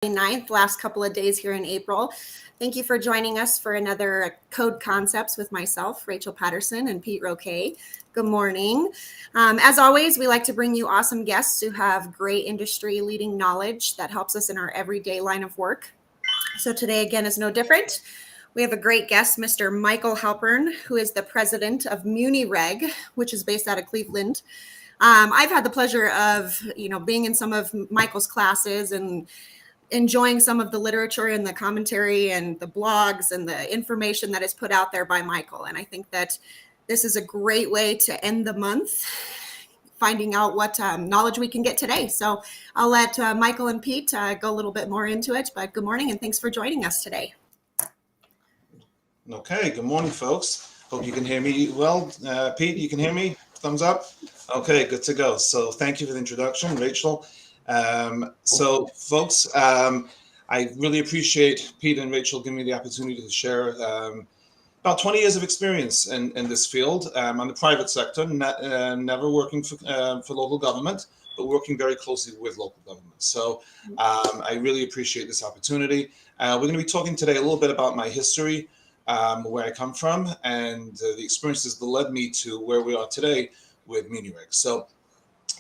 9th, last couple of days here in April. Thank you for joining us for another Code Concepts with myself, Rachel Patterson, and Pete Roque. Good morning. As always, we like to bring you awesome guests who have great industry leading knowledge that helps us in our everyday line of work. So today, again, is no different. We have a great guest, Mr. Michael Halpern, who is the president of MuniReg, which is based out of Cleveland. I've had the pleasure of, being in some of Michael's classes and enjoying some of the literature and the commentary and the blogs and the information that is put out there by Michael. And I think that this is a great way to end the month, finding out what knowledge we can get today. So I'll let Michael and Pete go a little bit more into it, but good morning and thanks for joining us today. Okay, good morning, folks. Hope you can hear me well. Pete, you can hear me? Thumbs up? Okay, good to go. So thank you for the introduction, Rachel. So folks, I really appreciate Pete and Rachel giving me the opportunity to share about 20 years of experience in this field on the private sector, never working for local government, but working very closely with local government. So I really appreciate this opportunity. We're going to be talking today a little bit about my history, where I come from, and the experiences that led me to where we are today with MuniReg. So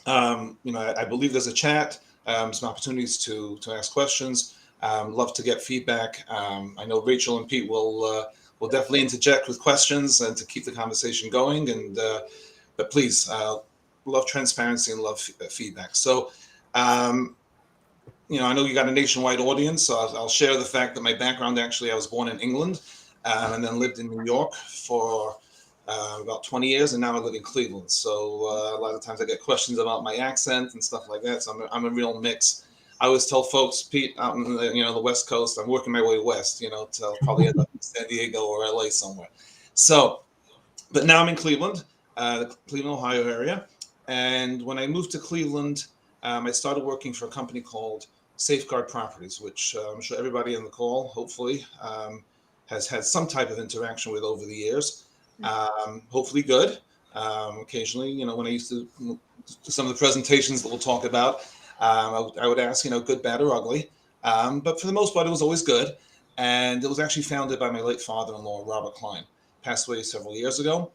I believe there's a chat, some opportunities to ask questions. Love to get feedback. I know Rachel and Pete will definitely interject with questions and to keep the conversation going. But please, love transparency and love feedback. So, I know you got a nationwide audience, so I'll share the fact that my background, actually, I was born in England and then lived in New York for about 20 years, and now I live in Cleveland. So a lot of times I get questions about my accent and stuff like that. So I'm a real mix. I always tell folks, Pete, out in the West Coast, I'm working my way west, till probably end up in San Diego or LA somewhere. So, but now I'm in Cleveland, the Cleveland, Ohio area. And when I moved to Cleveland, I started working for a company called Safeguard Properties, which I'm sure everybody on the call, hopefully, has had some type of interaction with over the years. Hopefully good. Occasionally, when I used to do some of the presentations that we'll talk about, I would ask, good, bad, or ugly. But for the most part, it was always good. And it was actually founded by my late father-in-law, Robert Klein, passed away several years ago.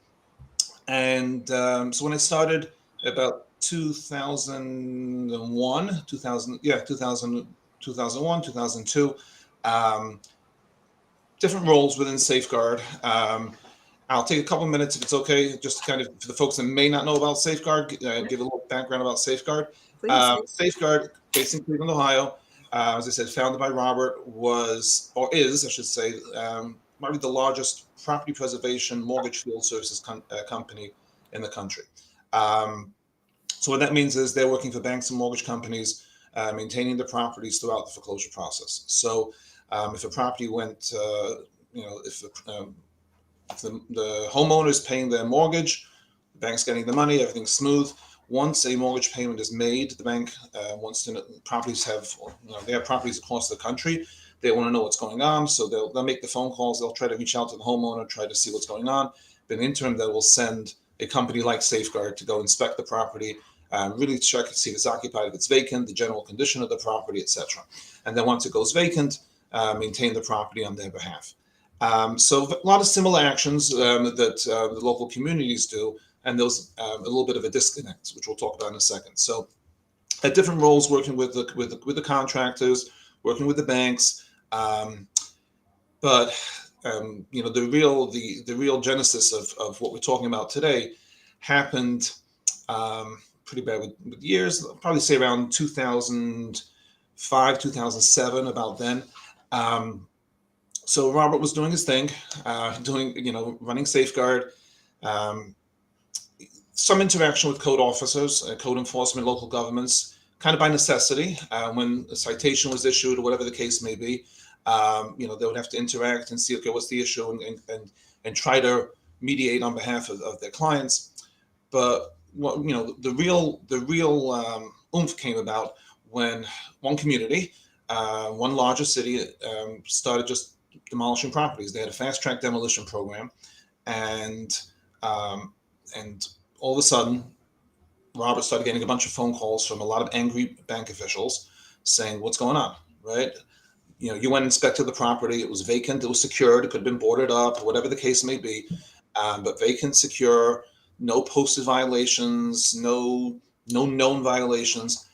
And so when I started about 2001, 2002, different roles within Safeguard. I'll take a couple minutes if it's okay, just kind of for the folks that may not know about Safeguard, give a little background about Safeguard. Safeguard, based in Cleveland, Ohio, as I said, founded by Robert, is, I should say, probably the largest property preservation mortgage field services company in the country. So what that means is they're working for banks and mortgage companies, maintaining the properties throughout the foreclosure process. So if a property went, if the homeowner is paying their mortgage, the bank's getting the money, everything's smooth. Once a mortgage payment is made, the bank wants to know, they have properties across the country. They want to know what's going on, so they'll make the phone calls. They'll try to reach out to the homeowner, try to see what's going on. But in the interim, they will send a company like Safeguard to go inspect the property, really check to see if it's occupied, if it's vacant, the general condition of the property, etc. And then once it goes vacant, maintain the property on their behalf. So a lot of similar actions that the local communities do, and there's a little bit of a disconnect, which we'll talk about in a second. So at different roles, working with the contractors, working with the banks, but the real genesis of what we're talking about today happened pretty bad with years. I'll probably say around 2005, 2007, about then. So Robert was doing his thing, running Safeguard, some interaction with code officers, code enforcement, local governments, kind of by necessity. When a citation was issued or whatever the case may be, they would have to interact and see, okay, what's the issue, and try to mediate on behalf of their clients. But the real oomph came about when one community, one larger city, started just demolishing properties. They had a fast track demolition program, and all of a sudden, Robert started getting a bunch of phone calls from a lot of angry bank officials saying, "What's going on? right? You know, you went and inspected the property. It was vacant. It was secured. It could have been boarded up, whatever the case may be. But vacant, secure, no posted violations, no known violations.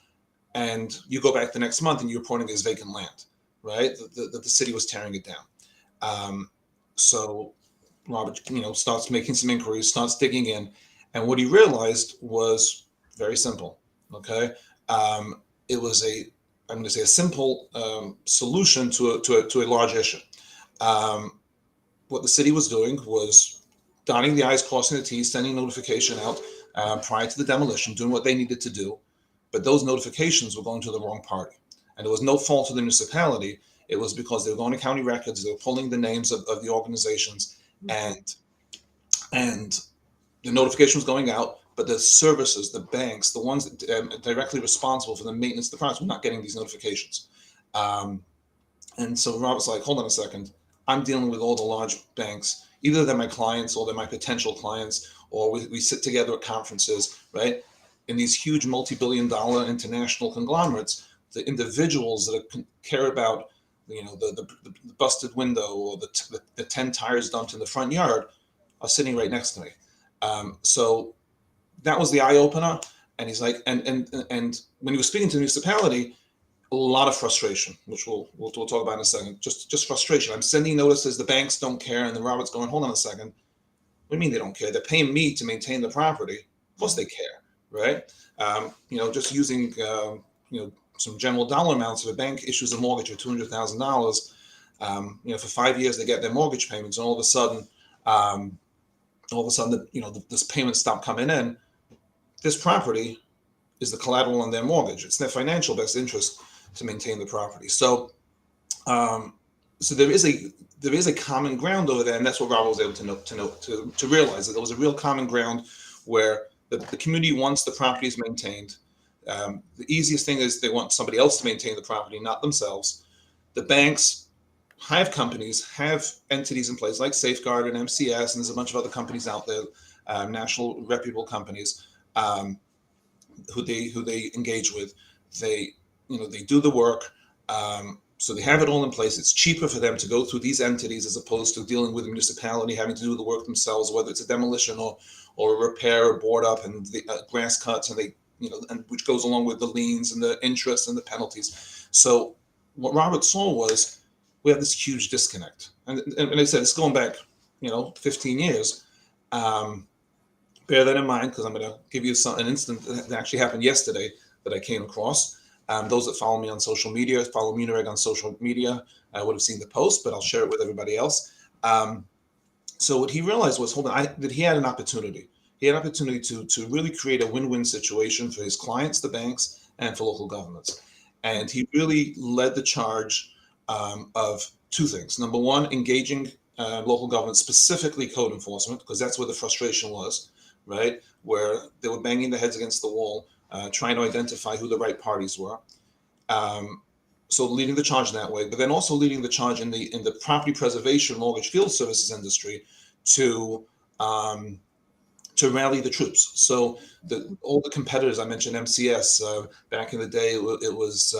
And you go back the next month and you're reporting it as vacant land, right? That the city was tearing it down. So Robert, starts making some inquiries, starts digging in, and what he realized was very simple. Okay, it was I'm going to say a simple solution to a large issue. What the city was doing was dotting the I's, crossing the T's, sending notification out prior to the demolition, doing what they needed to do. But those notifications were going to the wrong party. And it was no fault of the municipality. It was because they were going to county records, they were pulling the names of the organizations, and the notification was going out, but the services, the banks, the ones directly responsible for the maintenance of the products were not getting these notifications. And so Robert's like, hold on a second. I'm dealing with all the large banks. Either they're my clients or they're my potential clients, or we sit together at conferences, right? In these huge multi-billion-dollar international conglomerates, the individuals that care about, the busted window or the 10 tires dumped in the front yard are sitting right next to me. So that was the eye opener. And he's like, and when he was speaking to the municipality, a lot of frustration, which we'll talk about in a second. Just frustration. I'm sending notices, the banks don't care, and then Robert's going, hold on a second. What do you mean they don't care? They're paying me to maintain the property. Of course they care, right? Just using some general dollar amounts. If a bank issues a mortgage of $200,000, for 5 years they get their mortgage payments, and all of a sudden, this payment stopped coming in. This property is the collateral on their mortgage. It's their financial best interest to maintain the property. So there is a common ground over there, and that's what Robert was able to realize, that there was a real common ground where the community wants the properties maintained. The easiest thing is they want somebody else to maintain the property, not themselves. The banks have companies, have entities in place like Safeguard and MCS, and there's a bunch of other companies out there, national reputable companies, who they engage with. They do the work. So they have it all in place. It's cheaper for them to go through these entities as opposed to dealing with the municipality, having to do the work themselves, whether it's a demolition or a repair or board up and the grass cuts, and and which goes along with the liens and the interest and the penalties. So what Robert saw was we have this huge disconnect. And I said, it's going back, 15 years. Bear that in mind, because I'm going to give you an instance that actually happened yesterday that I came across. Those that follow me on social media, follow Munireg on social media, I would have seen the post, but I'll share it with everybody else. So what he realized was, that he had an opportunity. He had an opportunity to really create a win-win situation for his clients, the banks, and for local governments. And he really led the charge of two things. Number one, engaging local government, specifically code enforcement, because that's where the frustration was, right? Where they were banging their heads against the wall, trying to identify who the right parties were. So leading the charge in that way, but then also leading the charge in the property preservation mortgage field services industry to rally the troops. So all the competitors I mentioned, MCS back in the day, it was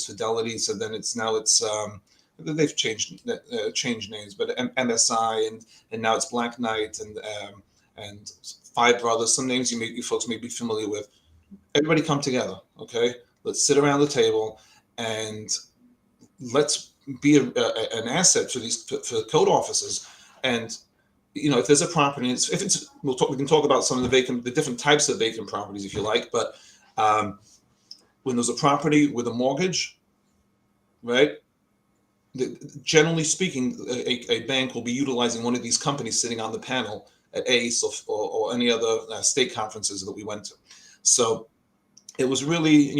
Fidelity. So then they've changed names, but MSI and now it's Black Knight and Five Brothers. Some names you folks may be familiar with. Everybody come together, okay? Let's sit around the table and let's be an asset for code officers. And if there's a property, we can talk about some of the different types of vacant properties if you like. But when there's a property with a mortgage, right? Generally speaking, a bank will be utilizing one of these companies sitting on the panel at ACE or any other state conferences that we went to. So it was really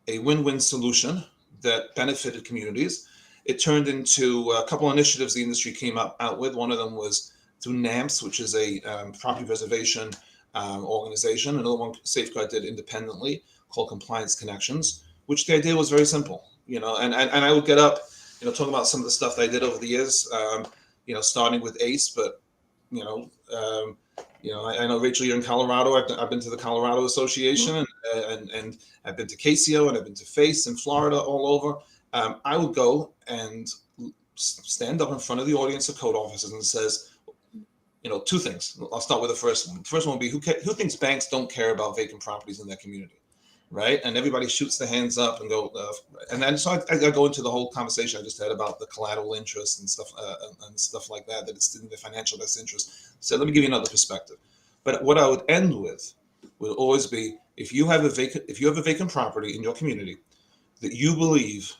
a win-win solution that benefited communities. It turned into a couple of initiatives the industry came out with. One of them was through NAMPS, which is a property preservation organization. Another one Safeguard did independently called Compliance Connections, which the idea was very simple. And I would get up, talk about some of the stuff that I did over the years, starting with ACE, but I know Rachel, you're in Colorado. I've been to the Colorado Association, and and I've been to Casio and I've been to Face in Florida, all over. I would go and stand up in front of the audience of code officers and says, two things. I'll start with the first one. The first one would be who thinks banks don't care about vacant properties in their community, right? And everybody shoots their hands up and go, and then so I go into the whole conversation I just had about the collateral interest and stuff like that it's in the financial best interest. So let me give you another perspective. But what I would end with would always be if you have a vacant property in your community that you believe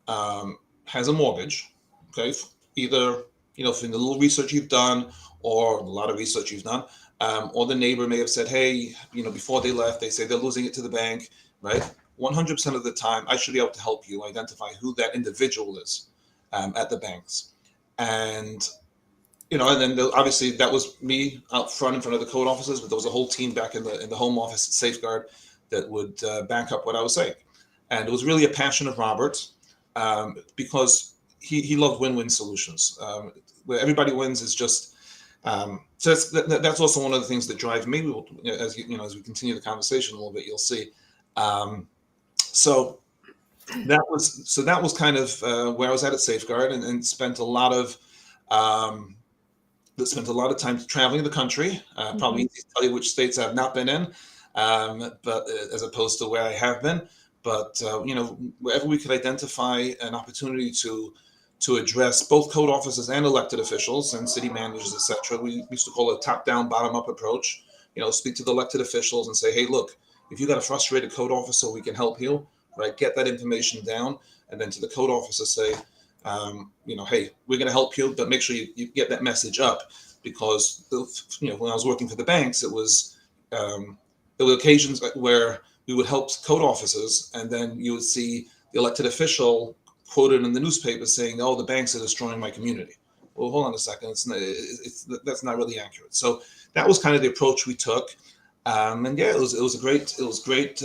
has a mortgage, okay, either from the little research you've done or a lot of research you've done, or the neighbor may have said, hey, before they left, they say they're losing it to the bank, right? 100% of the time, I should be able to help you identify who that individual is at the banks. And, and then obviously that was me out front in front of the code officers, but there was a whole team back in the home office at Safeguard that would back up what I was saying. And it was really a passion of Robert's because he loved win-win solutions. Where everybody wins is just, so that's also one of the things that drive me. As we continue the conversation a little bit, you'll see. So that was kind of where I was at Safeguard, and spent a lot of time traveling the country. Probably easy to tell you which states I've not been in, but as opposed to where I have been. But wherever we could identify an opportunity to address both code officers and elected officials and city managers, etc. We used to call it a top-down, bottom-up approach. Speak to the elected officials and say, hey, look, if you got a frustrated code officer, we can help you, right? Get that information down. And then to the code officer say, hey, we're going to help you, but make sure you get that message up. Because, when I was working for the banks, there were occasions where we would help code officers, and then you would see the elected official quoted in the newspaper saying, "Oh, the banks are destroying my community." Well, hold on a second. That's not really accurate. So that was kind of the approach we took, and yeah, it was great.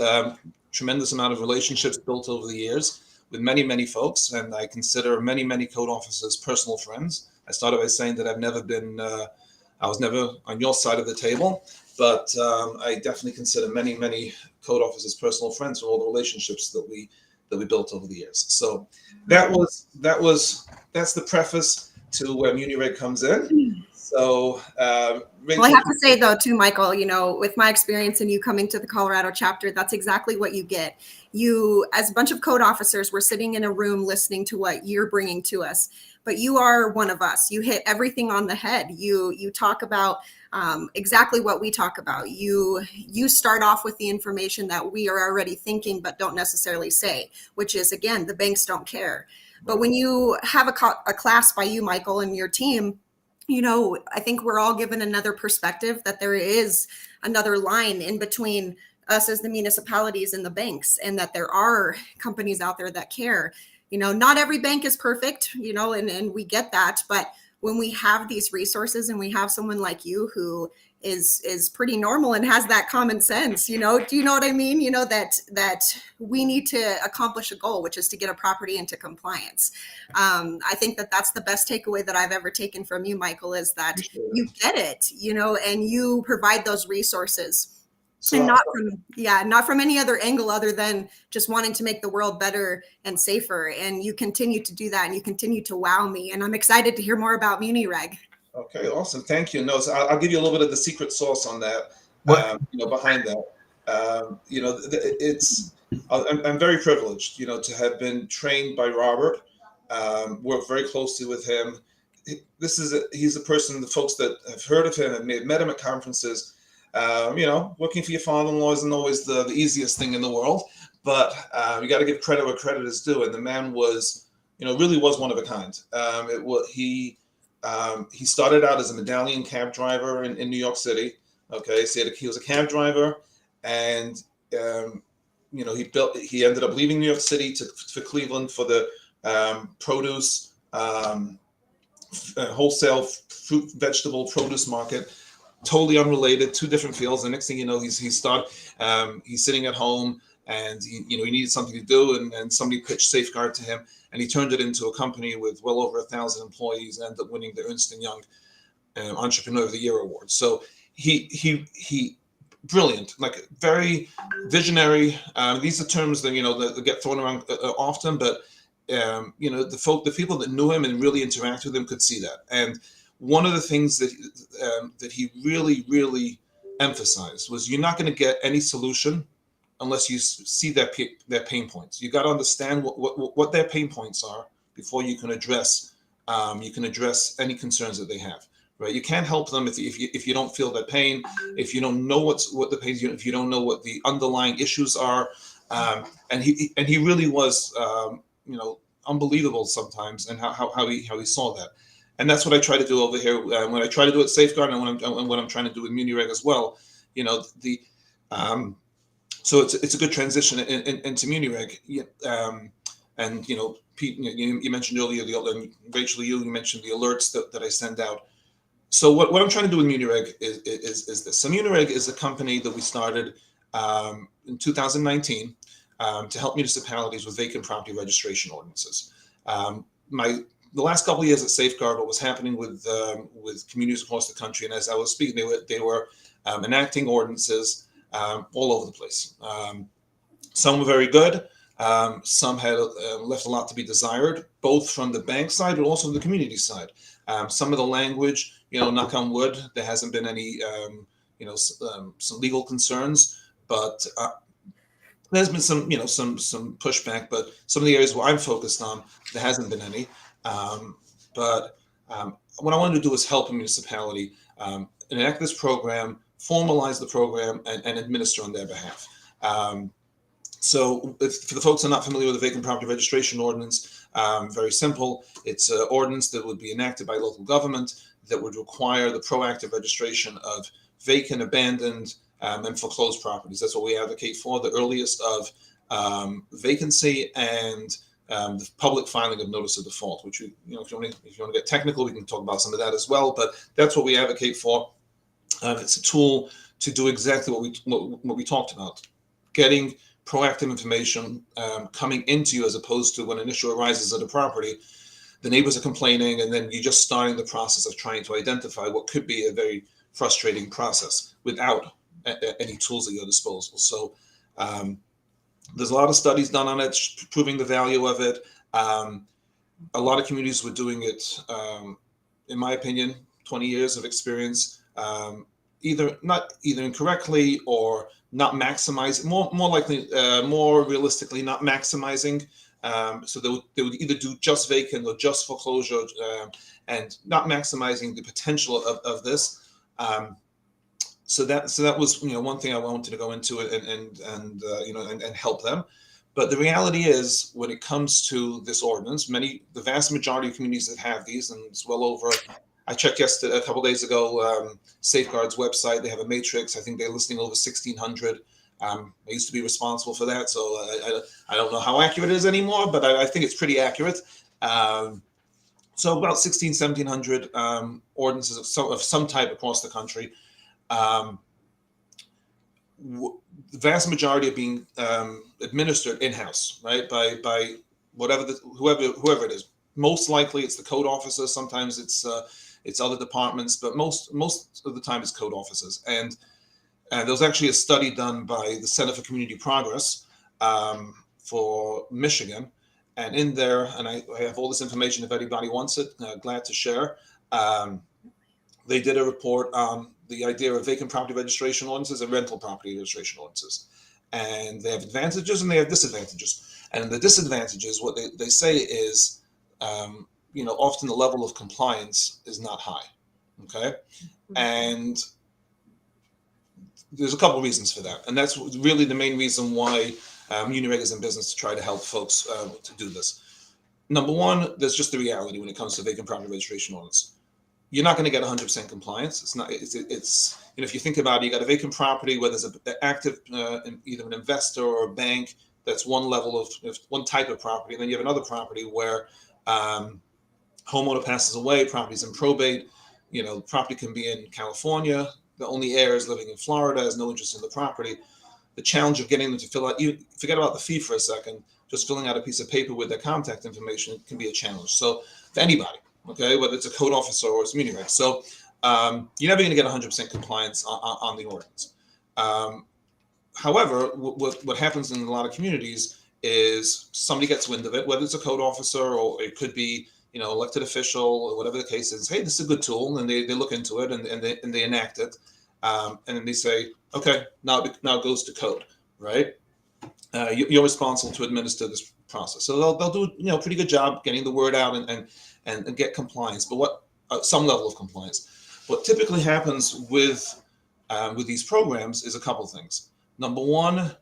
Tremendous amount of relationships built over the years with many folks, and I consider many code officers personal friends. I started by saying that I was never on your side of the table, but I definitely consider many code officers personal friends for all the relationships that we built over the years. So that's the preface to where MuniReg comes in. So well, I have to say though too, Michael, with my experience and you coming to the Colorado chapter, that's exactly what you get. You, as a bunch of code officers, we're sitting in a room listening to what you're bringing to us, but you are one of us. You hit everything on the head. You talk about exactly what we talk about. You start off with the information that we are already thinking but don't necessarily say, which is, again, the banks don't care. But when you have a class by you, Michael, and your team, I think we're all given another perspective, that there is another line in between us as the municipalities and the banks, and that there are companies out there that care. Not every bank is perfect, and we get that, but when we have these resources and we have someone like you who is pretty normal and has that common sense, do you know what I mean? That we need to accomplish a goal, which is to get a property into compliance. I think that's the best takeaway that I've ever taken from you, Michael, is that you get it, and you provide those resources. So, and not from any other angle other than just wanting to make the world better and safer. And you continue to do that, and you continue to wow me. And I'm excited to hear more about MuniReg. Okay, awesome. Thank you. No, so I'll give you a little bit of the secret sauce on that. Behind that, I'm very privileged, to have been trained by Robert, worked very closely with him. He's the person, the folks that have heard of him and met him at conferences. Working for your father-in-law isn't always the easiest thing in the world, but you got to give credit where credit is due. And the man was, really was one of a kind. He started out as a medallion cab driver in New York City. Okay, so he was a cab driver, and he ended up leaving New York City for Cleveland for the produce wholesale fruit vegetable produce market. Totally unrelated, two different fields. The next thing you know, he's sitting at home, and he needed something to do, and somebody pitched Safeguard to him, and he turned it into a company with well over 1,000 employees, and ended up winning the Ernst & Young Entrepreneur of the Year award. So he brilliant, like very visionary. These are terms that that get thrown around often, but the people that knew him and really interacted with him could see that. And one of the things that he really emphasized was, you're not going to get any solution unless you see their pain points. You got to understand what their pain points are before you can address any concerns that they have. Right? You can't help them if you don't feel their pain, if you don't know what the pain is, if you don't know what the underlying issues are. And he really was unbelievable sometimes, and how he saw that. And that's what I try to do over here when I try to do it Safeguard, and when I'm trying to do with MuniReg as well. So it's a good transition into MuniReg. And Pete, you mentioned earlier and Rachel, you mentioned the alerts that I send out. So what I'm trying to do with MuniReg is this. So MuniReg is a company that we started in 2019 to help municipalities with vacant property registration ordinances. The last couple of years at Safeguard, what was happening with communities across the country, and as I was speaking, they were enacting ordinances all over the place. Some were very good. Some had left a lot to be desired, both from the bank side, but also from the community side. Some of the language, knock on wood, there hasn't been any, some legal concerns, but there's been some pushback. But some of the areas where I'm focused on, there hasn't been any. But what I wanted to do is help a municipality enact this program, formalize the program, and administer on their behalf. So for the folks who are not familiar with the Vacant Property Registration Ordinance, very simple. It's an ordinance that would be enacted by local government that would require the proactive registration of vacant, abandoned, and foreclosed properties. That's what we advocate for, the earliest of vacancy and the public filing of notice of default, which if you want to get technical, we can talk about some of that as well. But that's what we advocate for. It's a tool to do exactly what we talked about, getting proactive information coming into you, as opposed to when an issue arises at a property, the neighbors are complaining, and then you're just starting the process of trying to identify what could be a very frustrating process without any tools at your disposal. So there's a lot of studies done on it, proving the value of it. A lot of communities were doing it, in my opinion, 20 years of experience, either incorrectly or not maximizing, more likely, more realistically, not maximizing. So they would either do just vacant or just foreclosure, and not maximizing the potential of this. So that was one thing I wanted to go into it and help them. But the reality is, when it comes to this ordinance, the vast majority of communities that have these, and it's well over. I checked yesterday, a couple of days ago, Safeguard's website. They have a matrix. I think they're listing over 1,600. I used to be responsible for that, so I don't know how accurate it is anymore, but I think it's pretty accurate. So about 1,700 ordinances of some type across the country. The vast majority are being administered in-house, right, by whoever it is. Most likely, it's the code officer. Sometimes it's other departments, but most of the time it's code officers. And there was actually a study done by the Center for Community Progress for Michigan, and in there, and I have all this information if anybody wants it, glad to share. They did a report on the idea of vacant property registration ordinances and rental property registration ordinances. And they have advantages and they have disadvantages. And the disadvantages, what they say is, often the level of compliance is not high, okay? And there's a couple of reasons for that. And that's really the main reason why MuniReg is in business, to try to help folks to do this. Number one, there's just the reality when it comes to vacant property registration ordinance. You're not going to get 100% compliance. It's if you think about it, you got a vacant property where there's an active, either an investor or a bank. That's one level of one type of property. And then you have another property where homeowner passes away, property's in probate. The property can be in California. The only heir is living in Florida, has no interest in the property. The challenge of getting them to fill out, forget about the fee for a second, just filling out a piece of paper with their contact information can be a challenge. So for anybody, okay, whether it's a code officer or it's MuniReg. So you're never going to get 100% compliance on the ordinance. However, what happens in a lot of communities is somebody gets wind of it, whether it's a code officer or it could be, elected official or whatever the case is. Hey, this is a good tool, and they look into it and they enact it, and then they say, okay, now it goes to code, right? You're responsible to administer this process. So they'll do a pretty good job getting the word out and get compliance, but some level of compliance. What typically happens with these programs is a couple things. Number one,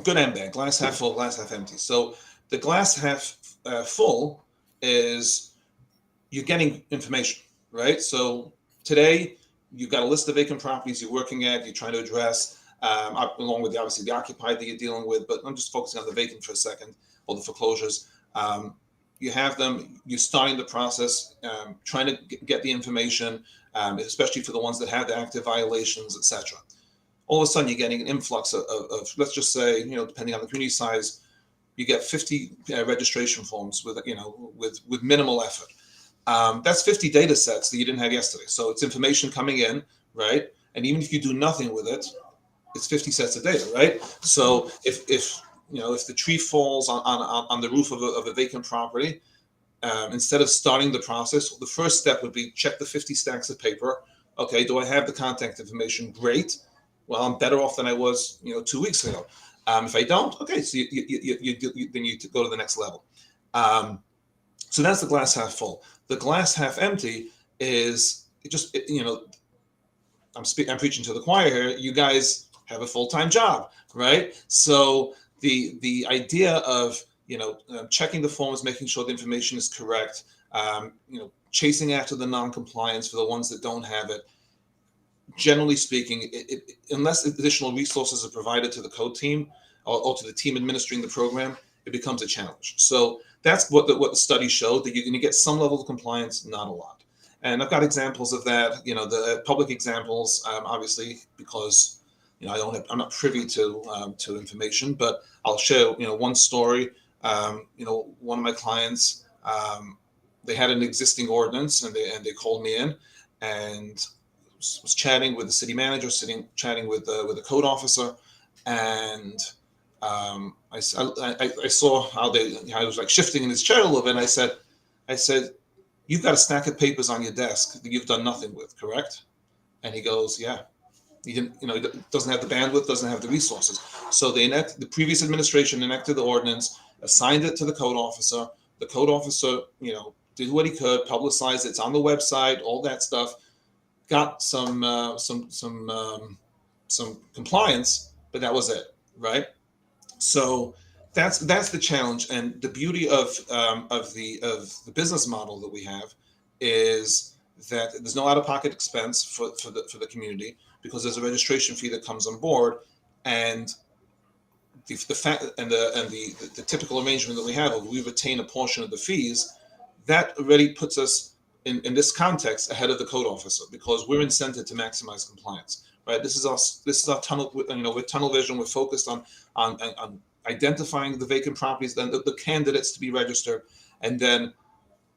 good and bad, glass half full, glass half empty. So the glass half full is you're getting information, right? So today you've got a list of vacant properties you're working at, you're trying to address, along with obviously the occupied that you're dealing with, but I'm just focusing on the vacant for a second, or the foreclosures. You have them, you're starting the process, trying to get the information, especially for the ones that have the active violations, etc. All of a sudden, you're getting an influx of let's just say, depending on the community size, you get 50 registration forms with minimal effort. That's 50 data sets that you didn't have yesterday. So it's information coming in, right? And even if you do nothing with it, it's 50 sets of data, right? So if the tree falls on the roof of a vacant property, instead of starting the process, the first step would be check the 50 stacks of paper. Okay, do I have the contact information? Great. Well, I'm better off than I was, 2 weeks ago. If I don't, okay, so then you go to the next level. So that's the glass half full. The glass half empty is I'm preaching to the choir here. You guys have a full-time job, right? So the idea of checking the forms, making sure the information is correct, chasing after the non-compliance for the ones that don't have it. Generally speaking, unless additional resources are provided to the code team or to the team administering the program, it becomes a challenge. So that's what the study showed, that you're going to get some level of compliance, not a lot. And I've got examples of that, the public examples, obviously, because I'm not privy to information, but I'll share one story. One of my clients, they had an existing ordinance, and they called me in and was chatting with the city manager, chatting with the code officer, and I saw how I was like shifting in his chair a little bit. And I said, you've got a stack of papers on your desk that you've done nothing with, correct? And he goes, yeah. He didn't, doesn't have the bandwidth, doesn't have the resources. So the previous administration enacted the ordinance, assigned it to the code officer. The code officer, did what he could, publicized it. It's on the website, all that stuff. Got some compliance, but that was it, right? So that's the challenge, and the beauty of the business model that we have is that there's no out-of-pocket expense for the community, because there's a registration fee that comes on board, and the fact and the typical arrangement that we have, we retain a portion of the fees. That already puts us in this context ahead of the code officer, because we're incented to maximize compliance, right? This is our tunnel, with tunnel vision. We're focused on identifying the vacant properties, then the candidates to be registered, and then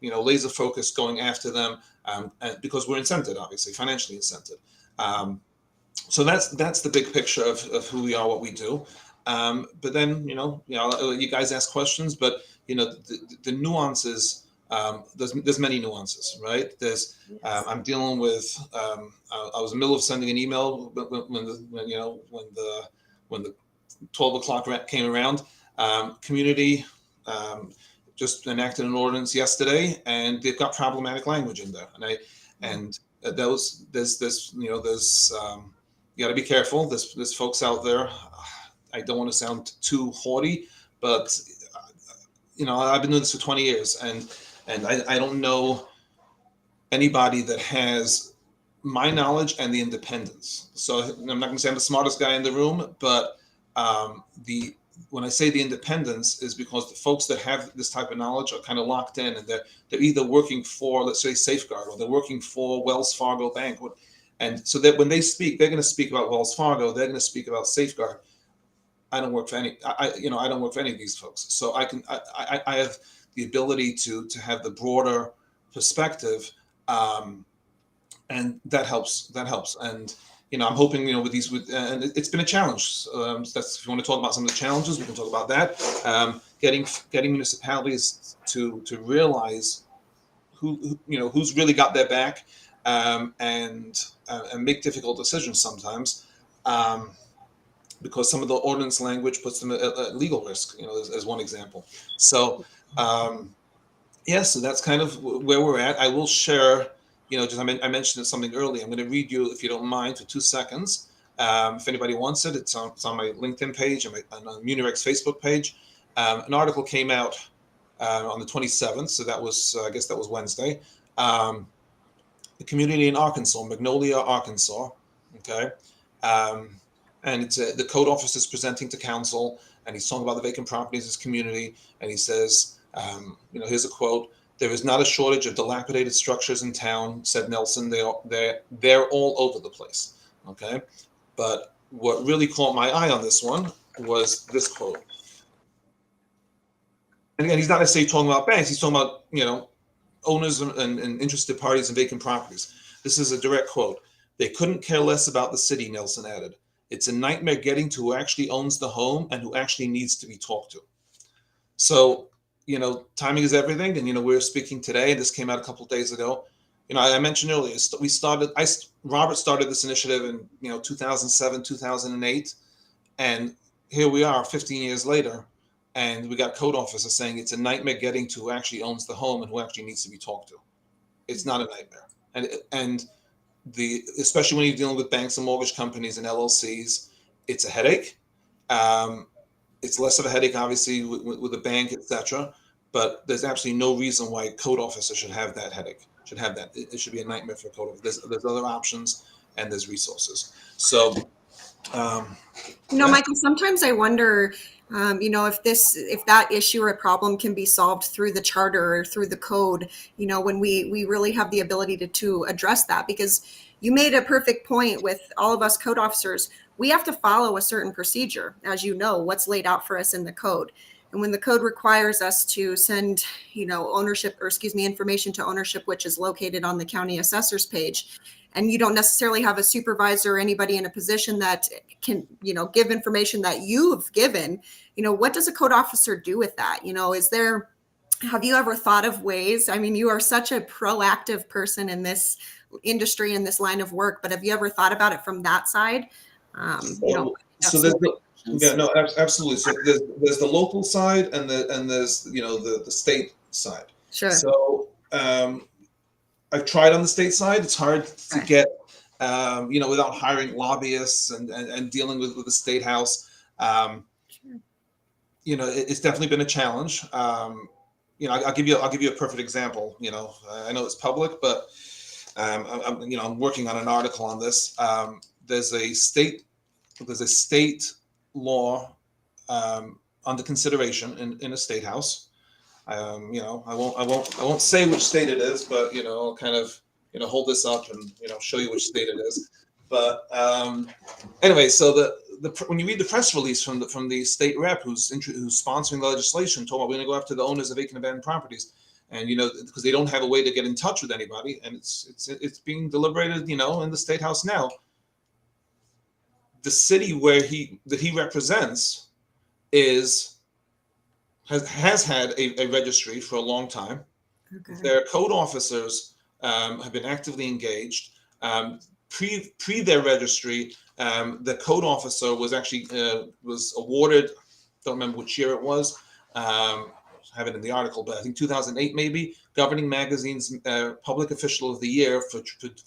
laser focus going after them, and because we're incented, obviously financially incented. So that's the big picture of who we are, what we do. But then I'll let you guys ask questions, but the nuances. There's many nuances, right? I'm dealing with. I was in the middle of sending an email when the 12 o'clock came around. Community just enacted an ordinance yesterday, and they've got problematic language in there, and there's you got to be careful. There's folks out there. I don't want to sound too haughty, but I've been doing this for 20 years, and I don't know anybody that has my knowledge and the independence. So I'm not going to say I'm the smartest guy in the room, but when I say the independence is because the folks that have this type of knowledge are kind of locked in, and they're either working for, let's say, Safeguard, or they're working for Wells Fargo Bank, and so that when they speak, they're going to speak about Wells Fargo, they're going to speak about Safeguard. I don't work for any. I don't work for any of these folks, so I have the ability to have the broader perspective, and that helps. And I'm hoping with these, and it's been a challenge. That's, if you want to talk about some of the challenges, we can talk about that. Getting municipalities to realize who's really got their back, and make difficult decisions sometimes, because some of the ordinance language puts them at legal risk. As one example. So so that's kind of where we're at. I will share. I mentioned something earlier. I'm going to read you, if you don't mind, for 2 seconds. If anybody wants it, it's on my LinkedIn page and on Munirex Facebook page. An article came out on the 27th, so that was, I guess that was Wednesday. The community in Arkansas, Magnolia, Arkansas. Okay, and it's the code officer is presenting to council, and he's talking about the vacant properties in his community, and he says, here's a quote. "There is not a shortage of dilapidated structures in town," said Nelson. They're all over the place. Okay, but what really caught my eye on this one was this quote. And again, he's not necessarily talking about banks. He's talking about owners and interested parties in vacant properties. This is a direct quote. "They couldn't care less about the city," Nelson added. "It's a nightmare getting to who actually owns the home and who actually needs to be talked to." So, timing is everything. And, we're speaking today, and this came out a couple of days ago. I mentioned earlier, Robert started this initiative in, 2007, 2008. And here we are 15 years later. And we got code officers saying it's a nightmare getting to who actually owns the home and who actually needs to be talked to. It's not a nightmare. And especially when you're dealing with banks and mortgage companies and LLCs, it's a headache. It's less of a headache, obviously, with a bank, etc. But there's absolutely no reason why a code officer should have that headache. It should be a nightmare for a code officer. There's other options, and there's resources. So, Michael, sometimes I wonder, if that issue or problem can be solved through the charter or through the code, when we really have the ability to address that. Because you made a perfect point with all of us code officers. We have to follow a certain procedure, as what's laid out for us in the code. And when the code requires us to send, information to ownership, which is located on the county assessor's page, and you don't necessarily have a supervisor or anybody in a position that can, give information that you've given, what does a code officer do with that? Have you ever thought of ways? I mean, you are such a proactive person in this industry, in this line of work, but have you ever thought about it from that side? Absolutely. So there's the local side and there's the state side. Sure. So I've tried on the state side. It's hard to get without hiring lobbyists and dealing with the state house. It's definitely been a challenge. I'll give you a perfect example. I know it's public, but I'm working on an article on this. There's a state law under consideration in a state house. I won't say which state it is, but I'll kind of hold this up and show you which state it is. But anyway, so when you read the press release from the state rep who's sponsoring the legislation, talking about we're going to go after the owners of vacant abandoned properties, and because they don't have a way to get in touch with anybody, and it's being deliberated in the state house now. The city that he represents has had a registry for a long time. Okay. Their code officers have been actively engaged. Pre their registry, the code officer was actually was awarded. Don't remember which year it was. I have it in the article, but I think 2008 maybe. Governing Magazine's Public Official of the Year for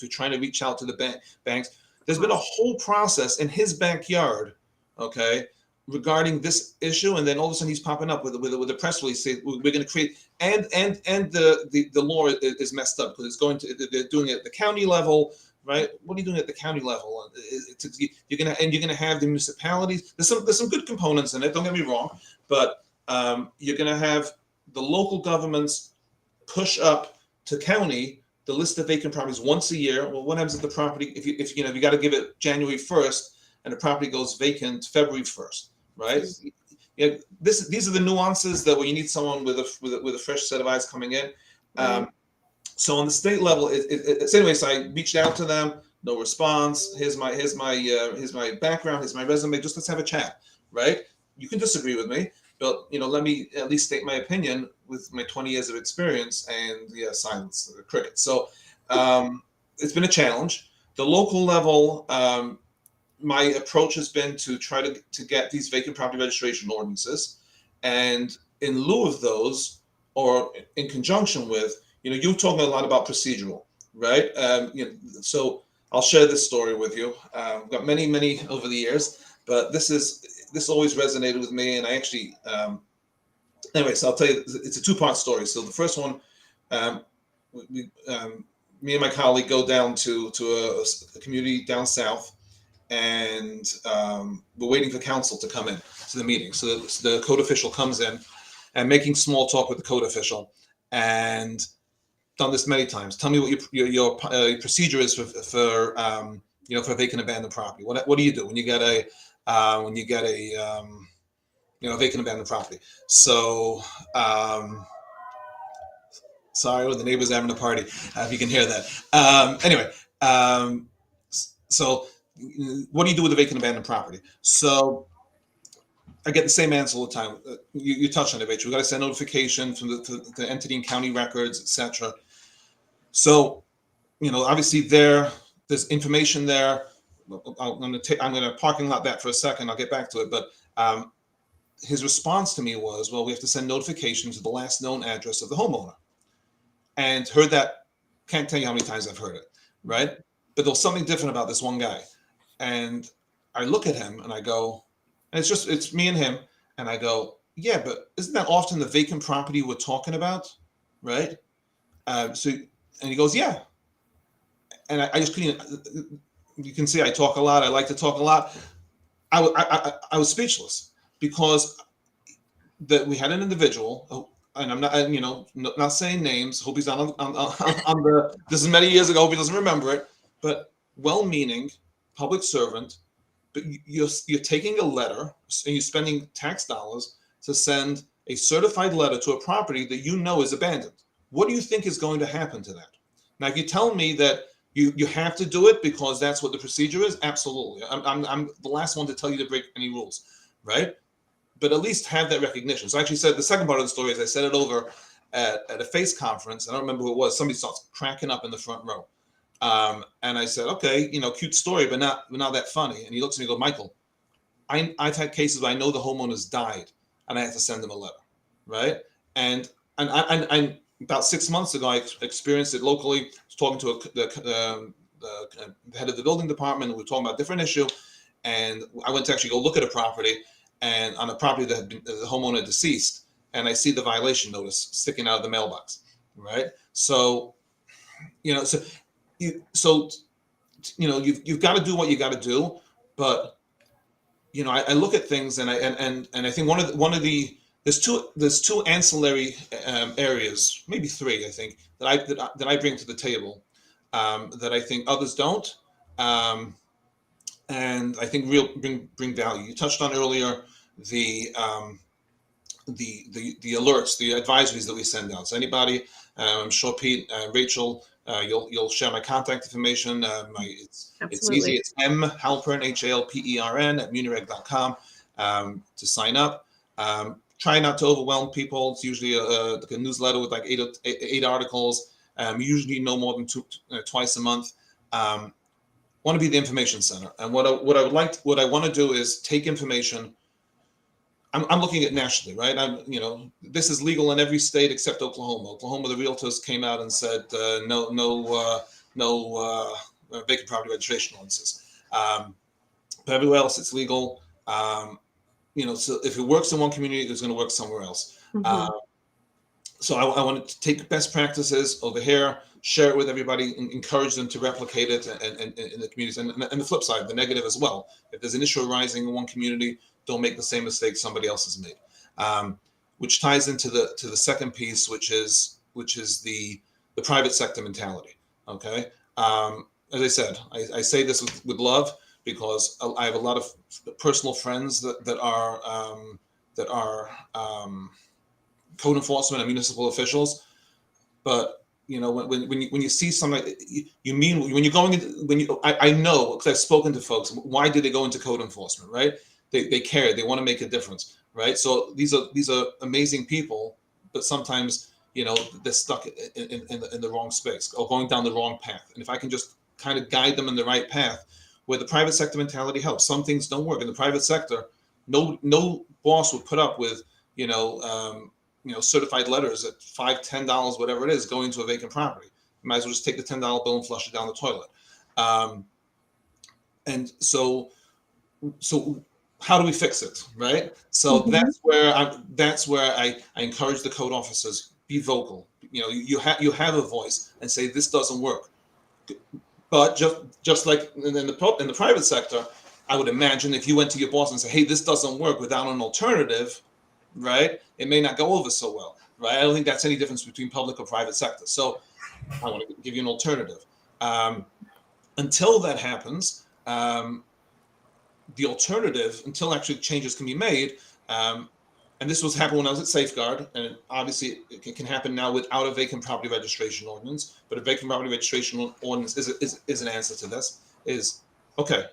trying to reach out to the banks. There's been a whole process in his backyard, okay, regarding this issue, and then all of a sudden he's popping up with a press release saying we're going to create, and the law is messed up because they're doing it at the county level, right? What are you doing at the county level? You're gonna have the municipalities. There's some good components in it. Don't get me wrong, but you're gonna have the local governments push up to county the list of vacant properties once a year. Well, what happens if the property, if you got to give it January 1st and the property goes vacant February 1st, right? These are the nuances that when you need someone with a fresh set of eyes coming in. So on the state level, it's anyways. I reached out to them, no response. Here's my background, here's my resume. Just let's have a chat, right? You can disagree with me, but let me at least state my opinion with my 20 years of experience. And yeah, silence, cricket. So it's been a challenge. The local level, my approach has been to try to get these vacant property registration ordinances, and in lieu of those, or in conjunction with, you're talking a lot about procedural, right? So I'll share this story with you. I've got many over the years, but this always resonated with me, and I actually, anyway, so I'll tell you, it's a two-part story. So the first one, me and my colleague go down to a community down south, and we're waiting for council to come in to the meeting. So the code official comes in, and making small talk with the code official, and done this many times. Tell me what your procedure is for vacant abandoned property. What do you do when you get a vacant abandoned property? So sorry, the neighbors are having a party. If you can hear that. Anyway, so what do you do with a vacant abandoned property? So I get the same answer all the time. You touched on it, Rachel. We got to send notification from the entity and county records, etc. So, obviously there's information there. I'm going to parking lot that for a second. I'll get back to it. But his response to me was, well, we have to send notification to the last known address of the homeowner. And heard that, can't tell you how many times I've heard it, right? But there was something different about this one guy. And I look at him and I go, and it's me and him, and I go, yeah, but isn't that often the vacant property we're talking about, right? And he goes, yeah. And I just couldn't. You can see I talk a lot. I like to talk a lot. I was speechless, because that we had an individual, and I'm not, not saying names. Hope he's not on the. This is many years ago. Hope he doesn't remember it. But well-meaning public servant. But you're taking a letter and you're spending tax dollars to send a certified letter to a property that is abandoned. What do you think is going to happen to that? Now, if you tell me that you have to do it because that's what the procedure is, absolutely. I'm the last one to tell you to break any rules, right? But at least have that recognition. So I actually said the second part of the story is I said it over at a FACE conference. I don't remember who it was. Somebody starts cracking up in the front row. And I said, okay, cute story, but not that funny. And he looks at me and goes, Michael, I've had cases where I know the homeowners died and I had to send them a letter, right? And about 6 months ago, I experienced it locally. I was talking to the head of the building department, and we were talking about a different issue. And I went to actually go look at a property, and on a property that had been the homeowner deceased, and I see the violation notice sticking out of the mailbox, right? So, you've got to do what you got to do, but I look at things, and I think one of the there's two ancillary areas, maybe three, I think, that I bring to the table that I think others don't, and I think bring value. You touched on earlier the alerts, the advisories that we send out. So anybody, I'm sure Pete, Rachel, you'll share my contact information. It's easy. It's mhalpern, HALPERN @munireg.com to sign up. Try not to overwhelm people. It's usually a newsletter with like eight articles. Usually no more than twice a month. Want to be the information center, and what I want to do is take information. I'm looking at nationally, right? This is legal in every state except Oklahoma. Oklahoma, the realtors came out and said no vacant property registration ordinances. But everywhere else, it's legal. So if it works in one community, it's going to work somewhere else. Mm-hmm. So I want to take best practices over here, share it with everybody, and encourage them to replicate it in the communities. And the flip side, the negative as well. If there's an issue arising in one community, don't make the same mistake somebody else has made. Which ties into the second piece, which is the private sector mentality. Okay. As I said, I say this with love, because I have a lot of personal friends that are code enforcement and municipal officials, but when you see something, you mean when you're going into I know because I've spoken to folks. Why do they go into code enforcement, right? They care. They want to make a difference, right? So these are amazing people, but sometimes they're stuck in the wrong space or going down the wrong path. And if I can just kind of guide them in the right path, where the private sector mentality helps. Some things don't work in the private sector. No boss would put up with certified letters at $5, $10, whatever it is, going to a vacant property. You might as well just take the $10 bill and flush it down the toilet. And so how do we fix it, right? So that's where I encourage the code officers, be vocal. You have a voice and say this doesn't work. But just like in the private sector, I would imagine if you went to your boss and said, hey, this doesn't work without an alternative, right? It may not go over so well, right? I don't think that's any difference between public or private sector. So I want to give you an alternative. Until that happens, the alternative, until actually changes can be made, and this was happening when I was at Safeguard, and obviously it can happen now without a vacant property registration ordinance, but a vacant property registration ordinance is an answer to this, is, okay,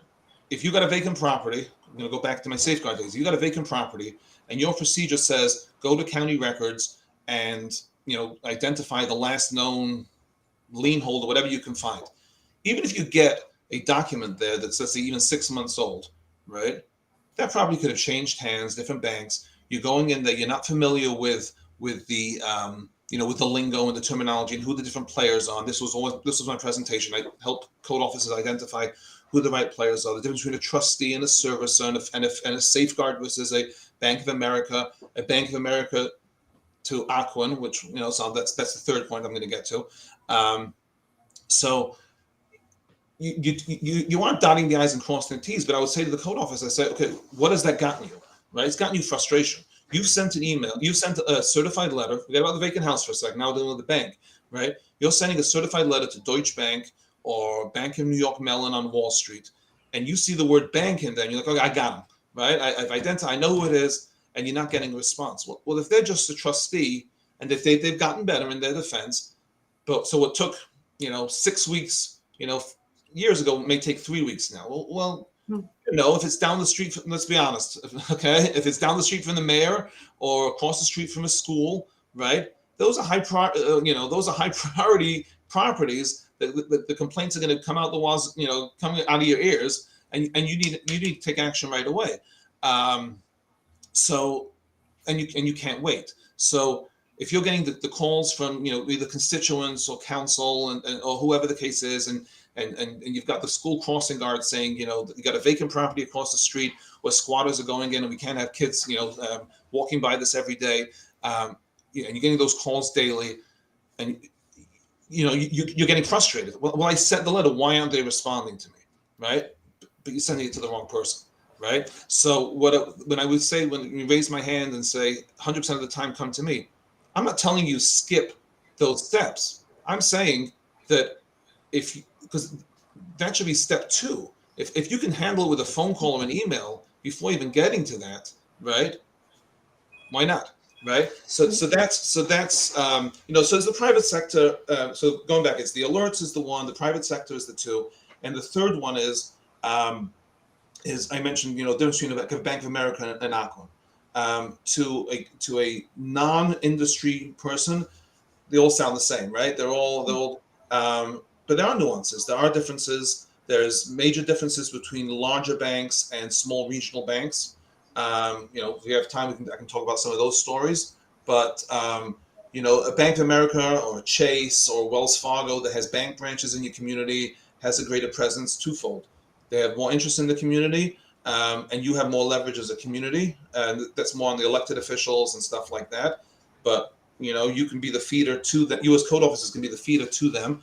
if you got a vacant property, I'm going to go back to my Safeguard days, you got a vacant property, and your procedure says, go to county records and identify the last known lien holder, whatever you can find. Even if you get a document there that says even 6 months old, right? That property could have changed hands, different banks. You're going in there, you're not familiar with the with the lingo and the terminology and who the different players are. This was my presentation. I helped code officers identify who the right players are, the difference between a trustee and a servicer and a Safeguard versus a Bank of America to Ocwen, which so that's the third point I'm going to get to. So you aren't dotting the I's and crossing the T's, but I would say to the code officer, I say, okay, what has that gotten you? Right? It's gotten you frustration. You've sent an email, you've sent a certified letter, forget about the vacant house for a second, now dealing with the bank, right? You're sending a certified letter to Deutsche Bank or Bank of New York Mellon on Wall Street, and you see the word bank in there, and you're like, okay, I got them, right? I've identified, I know who it is, and you're not getting a response. Well, if they're just a trustee, and if they've gotten better in their defense, but so it took, 6 weeks, years ago, it may take 3 weeks now. Well, if it's down the street, let's be honest, okay? If it's down the street from the mayor or across the street from a school, right? Those are high priority properties. The complaints are going to come out the walls, coming out of your ears, and you need to take action right away. So you can't wait. So if you're getting the calls from either constituents or council or whoever the case is, and you've got the school crossing guard saying, you got a vacant property across the street where squatters are going in and we can't have kids, walking by this every day. And you're getting those calls daily and, you're getting frustrated. Well, I sent the letter. Why aren't they responding to me? Right. But you're sending it to the wrong person. Right. So when I would say, when you raise my hand and say 100% of the time, come to me, I'm not telling you skip those steps. I'm saying that because that should be step 2. If you can handle it with a phone call or an email before even getting to that, right? Why not, right? So that's so there's the private sector. So going back, it's the alerts is the one, the private sector is the 2, and the third one is I mentioned the difference between Bank of America and Ocwen. To a non-industry person, they all sound the same, right? They're all but there are nuances. There are differences. There's major differences between larger banks and small regional banks. If we have time, I can talk about some of those stories. But a Bank of America or a Chase or Wells Fargo that has bank branches in your community has a greater presence twofold. They have more interest in the community, and you have more leverage as a community. And that's more on the elected officials and stuff like that. But you can be the feeder to that. You as code officers can be the feeder to them.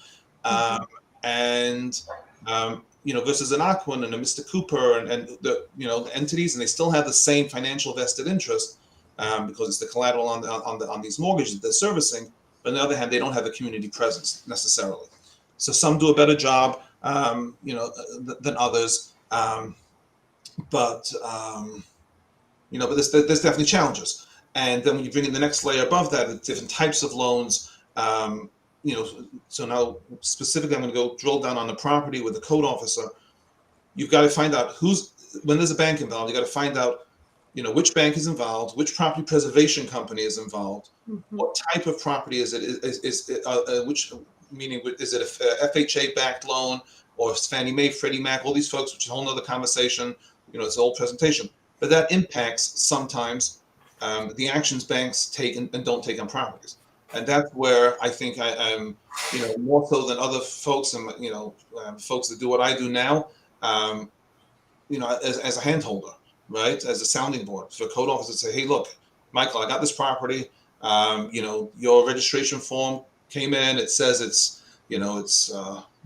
Versus an Ocwen and a Mr. Cooper and the entities, and they still have the same financial vested interest because it's the collateral on these mortgages that they're servicing. But on the other hand, they don't have the community presence necessarily. So some do a better job, than others. But there's definitely challenges. And then when you bring in the next layer above that, the different types of loans. so now specifically, I'm going to go drill down on the property with the code officer. You've got to find out when there's a bank involved, you got to find out, which bank is involved, which property preservation company is involved, what type of property is it, meaning is it a FHA backed loan or Fannie Mae, Freddie Mac, all these folks, which is a whole other conversation, it's an old presentation, but that impacts sometimes the actions banks take and don't take on properties. And that's where I think I'm, more so than other folks and, folks that do what I do now, as a hand holder, right? As a sounding board for code officers to say, hey, look, Michael, I got this property. Your registration form came in. It says it's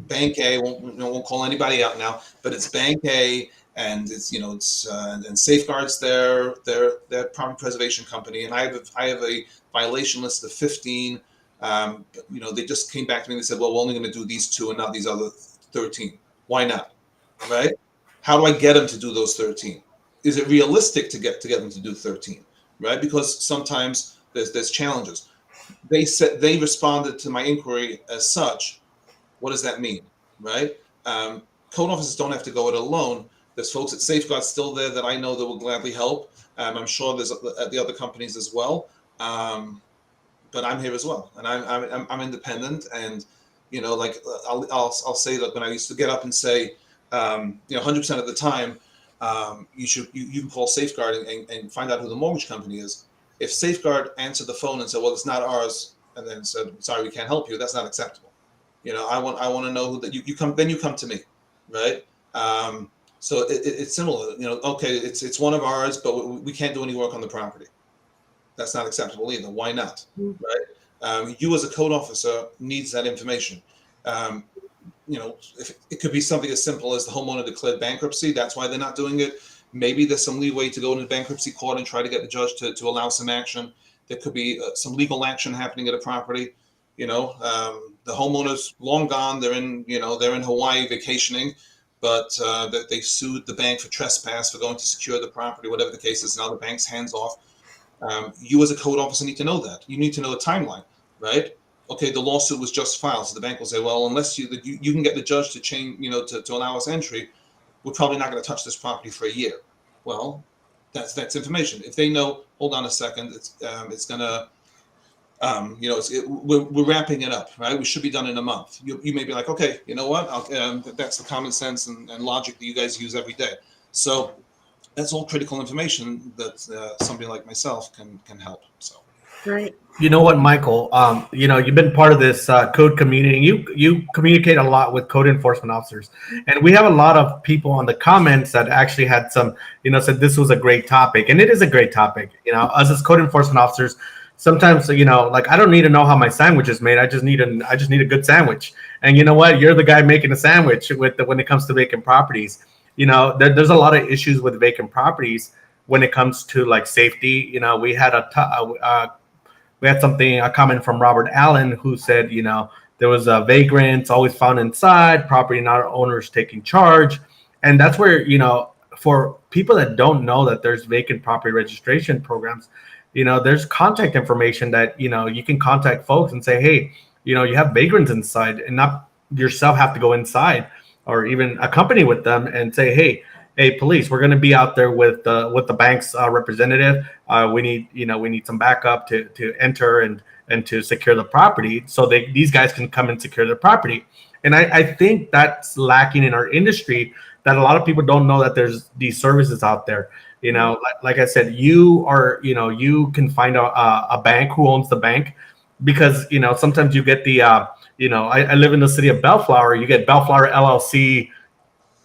Bank A. Won't call anybody out now, but it's Bank A, and it's and Safeguard's their property preservation company. And I have a violation list of 15. They just came back to me and they said, well, we're only going to do these 2 and not these other 13. Why not? Right? How do I get them to do those 13? Is it realistic to get them to do 13? Right? Because sometimes there's challenges. They responded to my inquiry as such. What does that mean? Right? Code officers don't have to go it alone. There's folks at Safeguard still there that I know that will gladly help. I'm sure there's at the other companies as well. But I'm here as well, and I'm independent, and I'll say that when I used to get up and say, 100% of the time, you can call Safeguard and find out who the mortgage company is. If Safeguard answered the phone and said, well, it's not ours, and then said, sorry, we can't help you, that's not acceptable. I want to know that you come, then you come to me, right? So it's similar, okay, it's one of ours, but we can't do any work on the property. That's not acceptable either. Why not? Right? You as a code officer needs that information. If it could be something as simple as the homeowner declared bankruptcy. That's why they're not doing it. Maybe there's some leeway to go into bankruptcy court and try to get the judge to allow some action. There could be some legal action happening at a property. The homeowner's long gone. They're in Hawaii vacationing, but they sued the bank for trespass for going to secure the property, whatever the case is. Now the bank's hands off. You as a code officer need to know that. You need to know the timeline, right? Okay, the lawsuit was just filed, so the bank will say, well, unless you can get the judge to change, to allow us entry, we're probably not going to touch this property for a year. Well, that's information. If they know, hold on a second, it's gonna, we're wrapping it up, right? We should be done in a month. You may be like, okay, you know what? That's the common sense and logic that you guys use every day. So that's all critical information that somebody like myself can help. So. Right. You know what, Michael? You've been part of this code community. You communicate a lot with code enforcement officers, and we have a lot of people on the comments that actually had some, said this was a great topic, and it is a great topic. Us as code enforcement officers, sometimes, like I don't need to know how my sandwich is made. I just need a good sandwich. And you know what? You're the guy making a sandwich when it comes to vacant properties. There's a lot of issues with vacant properties when it comes to like safety. We had a comment from Robert Allen who said, there was vagrants always found inside, property not owners taking charge. And that's where, for people that don't know that there's vacant property registration programs, there's contact information that, you can contact folks and say, hey, you have vagrants inside, and not yourself have to go inside or even accompany with them and say, hey, police, we're going to be out there with the bank's representative. We need some backup to enter and to secure the property, so these guys can come and secure the property. And I think that's lacking in our industry, that a lot of people don't know that there's these services out there. Like I said, you can find a bank who owns the bank, because sometimes you get the I live in the city of Bellflower. You get Bellflower LLC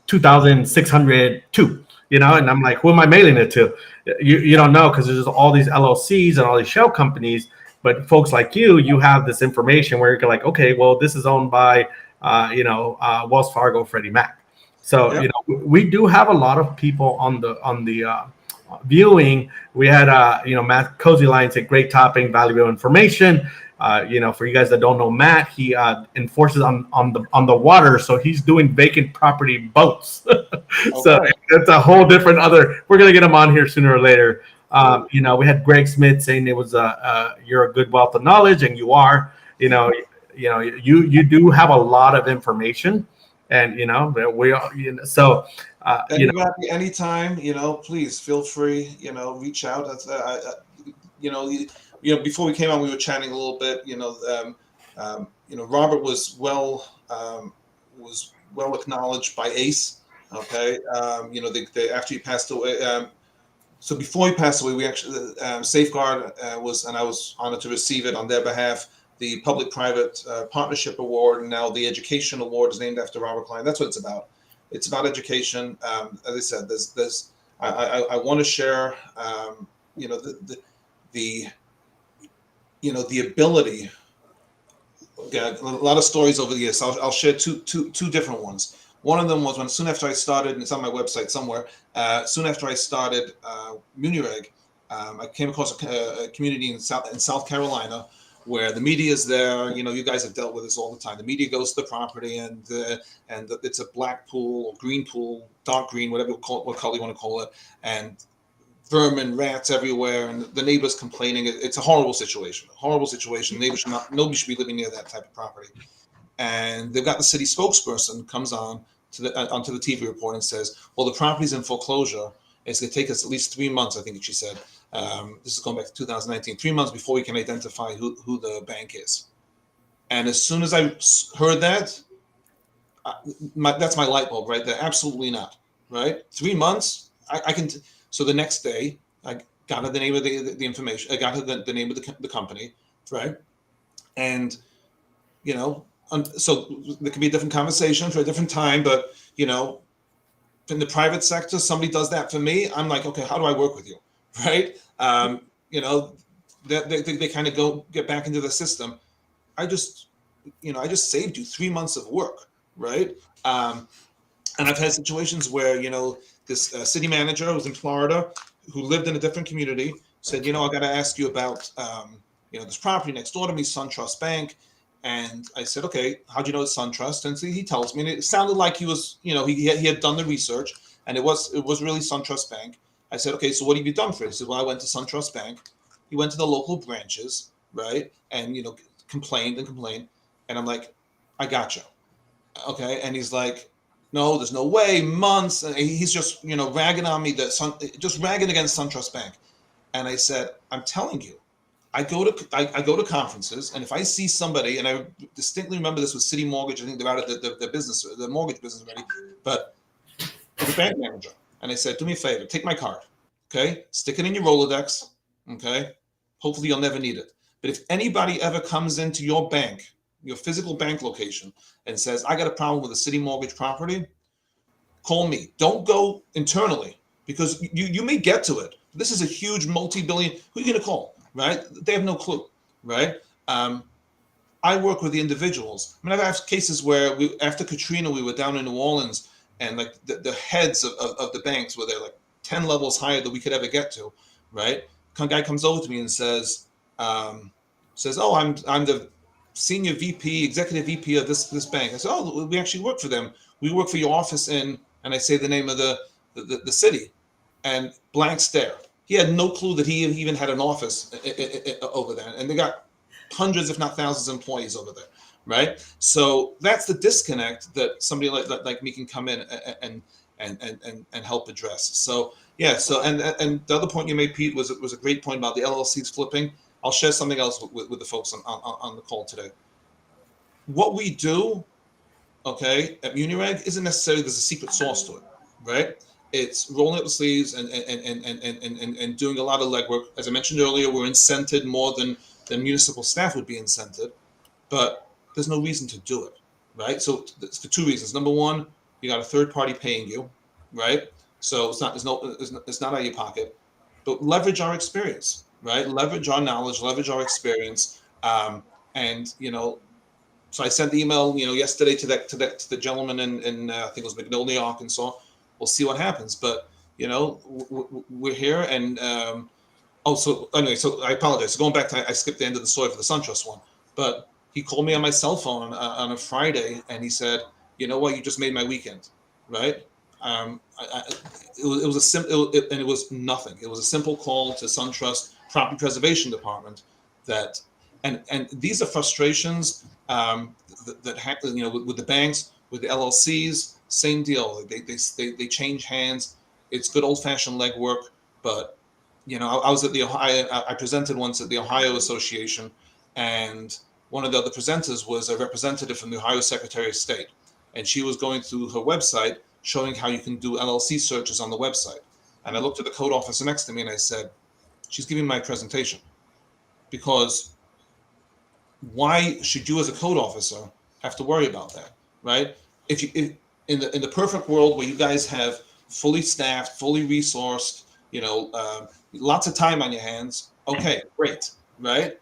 2602, and I'm like, who am I mailing it to? You don't know, because there's all these LLCs and all these shell companies. But folks like you have this information where you're like, okay, well, this is owned by Wells Fargo, Freddie Mac. So yeah. We do have a lot of people on the viewing. We had Matt Cozy Line said, great topic, valuable information. For you guys that don't know Matt, he enforces on the water, so he's doing vacant property boats. So it's a whole different we're gonna get him on here sooner or later. We had Greg Smith saying it was you're a good wealth of knowledge, and you are. you do have a lot of information, and we are, so Anybody, anytime, please feel free, reach out. That's, before we came on, we were chatting a little bit. Robert was well acknowledged by ACE. Okay, they after he passed away. So before he passed away, we actually Safeguard was, and I was honored to receive it on their behalf. The Public-Private Partnership Award, and now the Education Award is named after Robert Klein. That's what it's about. It's about education. As I said, I want to share, the ability. Got a lot of stories over the years. So I'll share two different ones. One of them was when soon after I started, and it's on my website somewhere. Soon after I started Munireg, I came across a community in South Carolina where the media is there. You guys have dealt with this all the time. The media goes to the property, and it's a black pool or green pool, dark green, whatever what color you want to call it, and vermin, rats everywhere, and the neighbors complaining. It's a horrible situation. Neighbors nobody should be living near that type of property. And they've got the city spokesperson comes on onto the TV report and says, well, the property's in foreclosure. It's going to take us at least 3 months, I think she said. This is going back to 2019, 3 months before we can identify who the bank is. And as soon as I heard that, that's my light bulb right there. Absolutely not. Right? 3 months. I can. So the next day, I got her the name of the information. I got her the name of the company. Right? And so there could be a different conversation for a different time, but in the private sector, somebody does that for me. I'm like, okay, how do I work with you, right? They kind of get back into the system. I just saved you 3 months of work, right? And I've had situations where this city manager who was in Florida, who lived in a different community, said, I got to ask you about this property next door to me, SunTrust Bank. And I said, okay, how'd you know it's SunTrust? And so he tells me, and it sounded like he was, he had done the research, and it was really SunTrust Bank. I said, okay, so what have you done for it? He said, well, I went to SunTrust Bank. He went to the local branches, right? And, complained. And I'm like, I got you. Okay. And he's like, no, there's no way, months. And he's just, ragging on me, just ragging against SunTrust Bank. And I said, I'm telling you, I go to conferences, and if I see somebody, and I distinctly remember this with City Mortgage, I think they're out of the mortgage business already, but the bank manager, and I said, do me a favor, take my card, okay, stick it in your Rolodex, okay, hopefully you'll never need it. But if anybody ever comes into your bank, your physical bank location, and says, I got a problem with a City Mortgage property, call me. Don't go internally, because you may get to it. This is a huge multi-billion. Who are you going to call? Right? They have no clue. Right? I work with the individuals. I mean, I've had cases where after Katrina, we were down in New Orleans, and like the heads of the banks were there, like 10 levels higher than we could ever get to. Right? A guy comes over to me and says, "Oh, I'm the senior VP, executive VP of this bank." I said, "Oh, we actually work for them. We work for your office in," and I say the name of the city, and blank stare. He had no clue that he even had an office over there, and they got hundreds, if not thousands, of employees over there, right? So that's the disconnect that somebody like me can come in and help address. So yeah. So and the other point you made, Pete, was a great point about the LLCs flipping. I'll share something else with the folks on the call today. What we do, okay, at Munireg isn't necessarily there's a secret sauce to it, right? It's rolling up the sleeves and doing a lot of legwork. As I mentioned earlier, we're incented more than municipal staff would be incented, but there's no reason to do it, right? So it's for two reasons. Number one, you got a third party paying you, right? So it's not out of your pocket, but leverage our experience, right? Leverage our knowledge, leverage our experience, and So I sent the email, yesterday to the gentleman in I think it was Magnolia, Arkansas. We'll see what happens, but we're here, and so I apologize. So going back to, I skipped the end of the story for the SunTrust one, but he called me on my cell phone on a Friday, and he said, "You know what? You just made my weekend," right? It was a simple, and it was nothing. It was a simple call to SunTrust Property Preservation Department that And these are frustrations that happen, with the banks, with the LLCs, same deal. They change hands. It's good old fashioned legwork, but I was at the Ohio. I presented once at the Ohio Association, and one of the other presenters was a representative from the Ohio Secretary of State, and she was going through her website showing how you can do LLC searches on the website. And I looked at the code officer next to me and I said, "She's giving my presentation, because why should you as a code officer have to worry about that, right? If in the perfect world where you guys have fully staffed, fully resourced, lots of time on your hands, okay, great, right?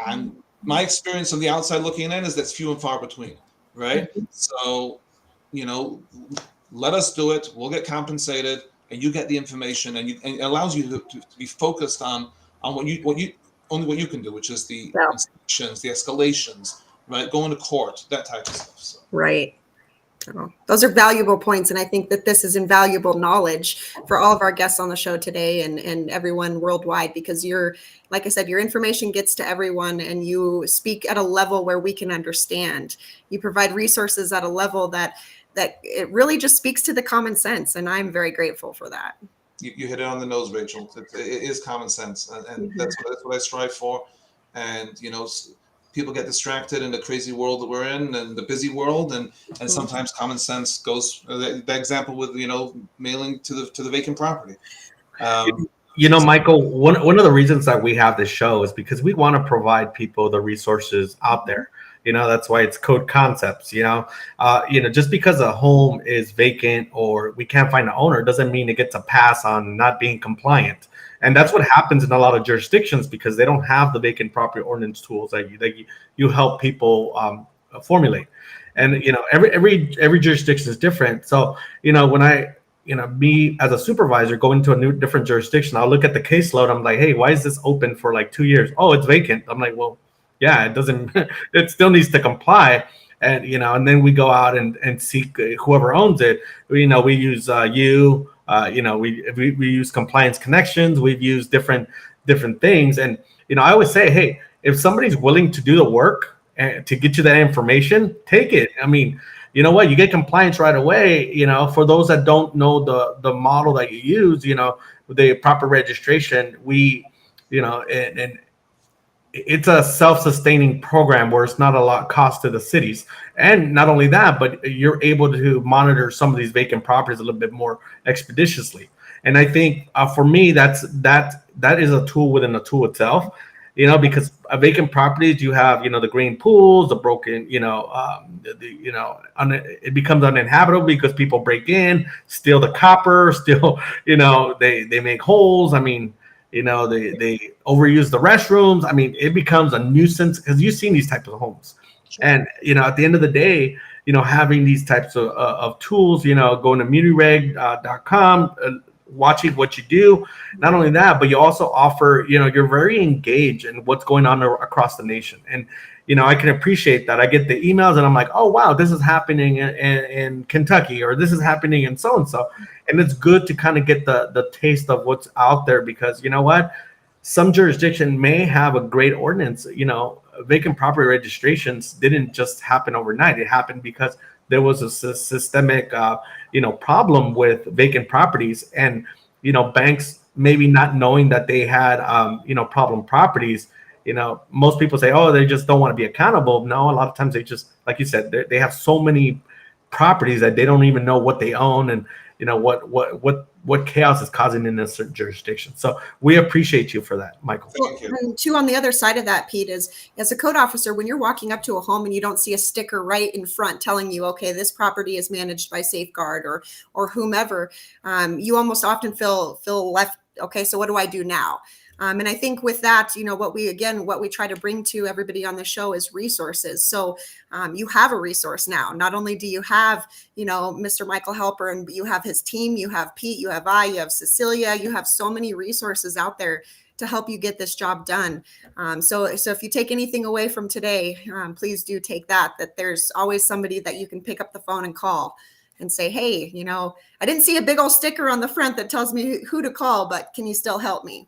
And my experience on the outside looking in is that's few and far between, right? So, let us do it. We'll get compensated, and you get the information, and it allows you to be focused on what you can do, which is the inspections, the escalations, right? Going to court, that type of stuff. So. Right. Oh, those are valuable points. And I think that this is invaluable knowledge for all of our guests on the show today and everyone worldwide, because like I said, your information gets to everyone and you speak at a level where we can understand. You provide resources at a level that it really just speaks to the common sense. And I'm very grateful for that. You hit it on the nose, Rachel. It is common sense. And that's what I strive for. And, people get distracted in the crazy world that we're in and the busy world, and sometimes common sense goes. The example with mailing to the vacant property. Michael, one of the reasons that we have this show is because we want to provide people the resources out there. That's why it's Code Concepts. Just because a home is vacant or we can't find an owner doesn't mean it gets a pass on not being compliant. And that's what happens in a lot of jurisdictions because they don't have the vacant property ordinance tools that you help people formulate. And every jurisdiction is different. So when I me as a supervisor go into a different jurisdiction, I'll look at the caseload. I'm like, hey, why is this open for like 2 years? Oh, it's vacant. I'm like, well, yeah, it doesn't. It still needs to comply. And and then we go out and seek whoever owns it. We use we use Compliance Connections. We've used different things. And I always say, hey, if somebody's willing to do the work and to get you that information, take it. I mean, you know what? You get compliance right away. For those that don't know the model that you use, the proper registration, and it's a self-sustaining program where it's not a lot cost to the cities. And not only that, but you're able to monitor some of these vacant properties a little bit more expeditiously. And I think for me, that is a tool within a tool itself, because vacant properties, you have, the green pools, the broken, it becomes uninhabitable because people break in, steal the copper, they make holes. I mean, they overuse the restrooms. I mean, it becomes a nuisance because you've seen these types of homes. And, at the end of the day, having these types of tools, going to MuniReg.com, watching what you do. Not only that, but you also offer, you're very engaged in what's going on across the nation. And, I can appreciate that. I get the emails and I'm like, oh, wow, this is happening in Kentucky, or this is happening in so-and-so. And it's good to kind of get the taste of what's out there because you know what? Some jurisdiction may have a great ordinance. Vacant property registrations didn't just happen overnight. It happened because there was a systemic, problem with vacant properties, and banks maybe not knowing that they had, problem properties. Most people say, oh, they just don't want to be accountable. No, a lot of times they just, like you said, they have so many properties that they don't even know what they own and what chaos is causing in a certain jurisdiction. So we appreciate you for that, Michael. And two, on the other side of that, Pete, is as a code officer, when you're walking up to a home and you don't see a sticker right in front telling you, okay, this property is managed by Safeguard or whomever, you almost often feel left. Okay, so what do I do now? And I think with that, what we try to bring to everybody on the show is resources. So you have a resource now. Not only do you have, Mr. Michael Helper, and you have his team, you have Pete, you have you have Cecilia, you have so many resources out there to help you get this job done. So if you take anything away from today, please do take that there's always somebody that you can pick up the phone and call and say, hey, I didn't see a big old sticker on the front that tells me who to call, but can you still help me?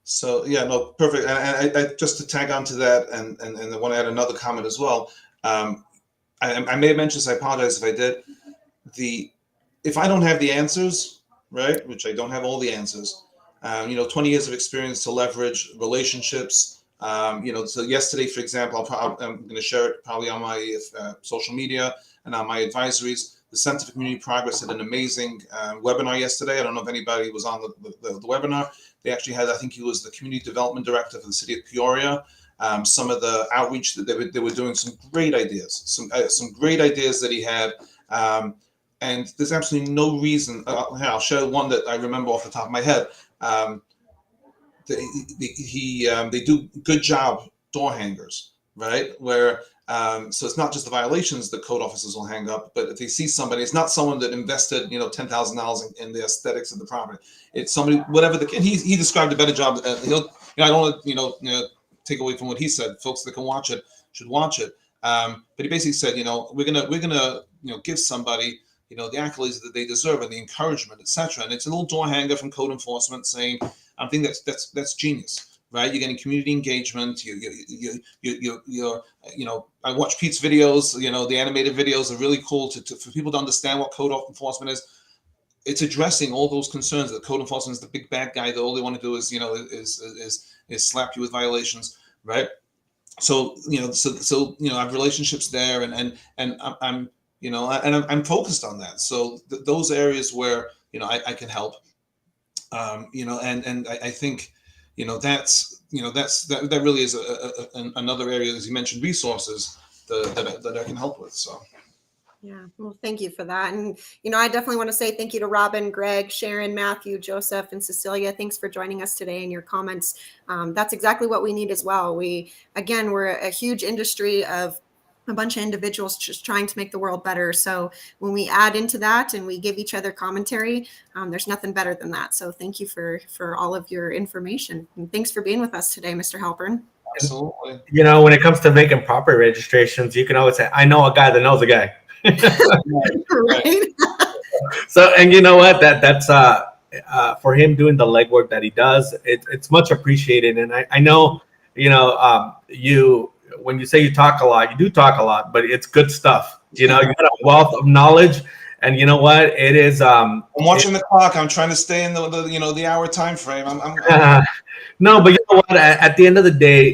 So yeah, no, perfect. And I just to tag on to that, and I want to add another comment as well. I may have mentioned this. I apologize if I did. The If I don't have the answers, right, which I don't have all the answers, 20 years of experience to leverage relationships. So yesterday, for example, I'm going to share it probably on my social media and on my advisories. The Center for Community Progress had an amazing webinar yesterday. I don't know if anybody was on the webinar. They actually had, I think he was the Community Development Director for the city of Peoria. Some of the outreach that they were doing, some great ideas, some great ideas that he had. And there's absolutely no reason. I'll share one that I remember off the top of my head. They do good job door hangers, right? Where so it's not just the violations that code officers will hang up, but if they see somebody, it's not someone that invested $10,000 in the aesthetics of the property. It's somebody, whatever the. And he described a better job. I don't want to take away from what he said. Folks that can watch it should watch it. But he basically said, we're gonna give somebody the accolades that they deserve and the encouragement, etc. And it's a little door hanger from code enforcement saying, I think that's genius, right? You're getting community engagement. I watch Pete's videos. The animated videos are really cool for people to understand what code enforcement is. It's addressing all those concerns that code enforcement is the big bad guy that all they want to do is is slap you with violations, right? So I have relationships there, and I'm focused on that. So those areas where I can help. And I think that really is another area, as you mentioned, resources that I can help with. So yeah, well, thank you for that. And I definitely want to say thank you to Robin, Greg, Sharon, Matthew, Joseph, and Cecilia. Thanks for joining us today and your comments. That's exactly what we need as well. We're a huge industry of a bunch of individuals just trying to make the world better. So when we add into that and we give each other commentary, there's nothing better than that. So thank you for all of your information. And thanks for being with us today, Mr. Halpern. absolutely. When it comes to vacant property registrations, you can always say, I know a guy that knows a guy. Right. So, and you know what, that's for him doing the legwork that he does, it's much appreciated. And I know, when you say you talk a lot, you do talk a lot, but it's good stuff. You got a wealth of knowledge, and you know what? It is. I'm watching the clock. I'm trying to stay in the hour time frame. No, but you know what? At the end of the day,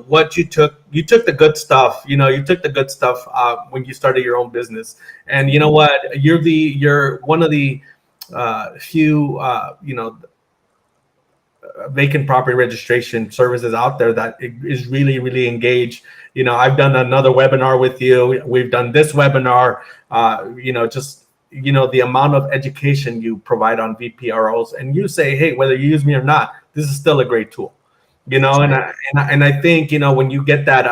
what you took the good stuff. You took the good stuff when you started your own business, and you know what? You're one of the few vacant property registration services out there that is really, really engaged. I've done another webinar with you. We've done this webinar. The amount of education you provide on VPROs, and you say, hey, whether you use me or not, this is still a great tool. And I think when you get that,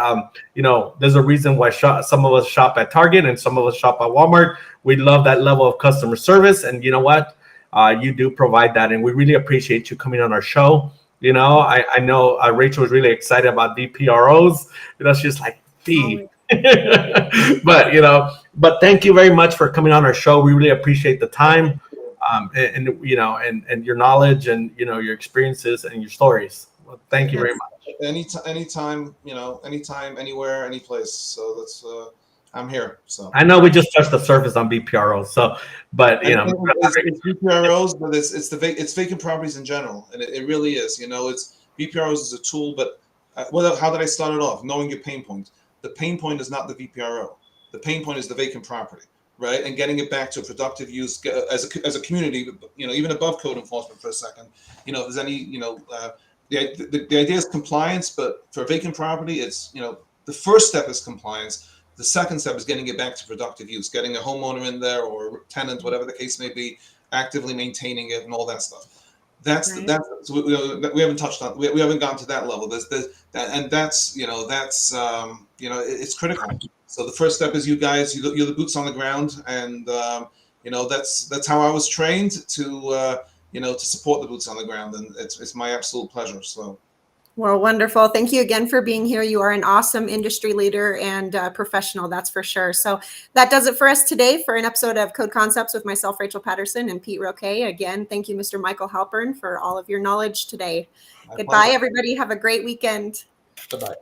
there's a reason why some of us shop at Target and some of us shop at Walmart. We love that level of customer service, and you know what? You do provide that, and we really appreciate you coming on our show. I know Rachel was really excited about VPROs. She's like, fee. But thank you very much for coming on our show. We really appreciate the time, and your knowledge and your experiences and your stories. Well, thank you very much. Anytime, anywhere, any place. So that's I'm here. So I know we just touched the surface on VPROs. But it's VPROs, but it's vacant properties in general, and it really is. It's VPROs is a tool, but how did I start it off? Knowing your pain point. The pain point is not the VPRO. The pain point is the vacant property, right? And getting it back to a productive use as a community. Even above code enforcement for a second. If there's any, the idea is compliance, but for vacant property, it's the first step is compliance. The second step is getting it back to productive use, getting a homeowner in there or tenant, whatever the case may be, actively maintaining it and all that stuff. So we haven't touched on. We haven't gone to that level. It's critical. So the first step is you guys. You're the boots on the ground, and that's how I was trained to support the boots on the ground, and it's my absolute pleasure. So. Well, wonderful. Thank you again for being here. You are an awesome industry leader and professional, that's for sure. So that does it for us today for an episode of Code Concepts with myself, Rachel Patterson, and Pete Roque. Again, thank you, Mr. Michael Halpern, for all of your knowledge today. My Goodbye, pleasure. everybody. Have a great weekend. Bye-bye.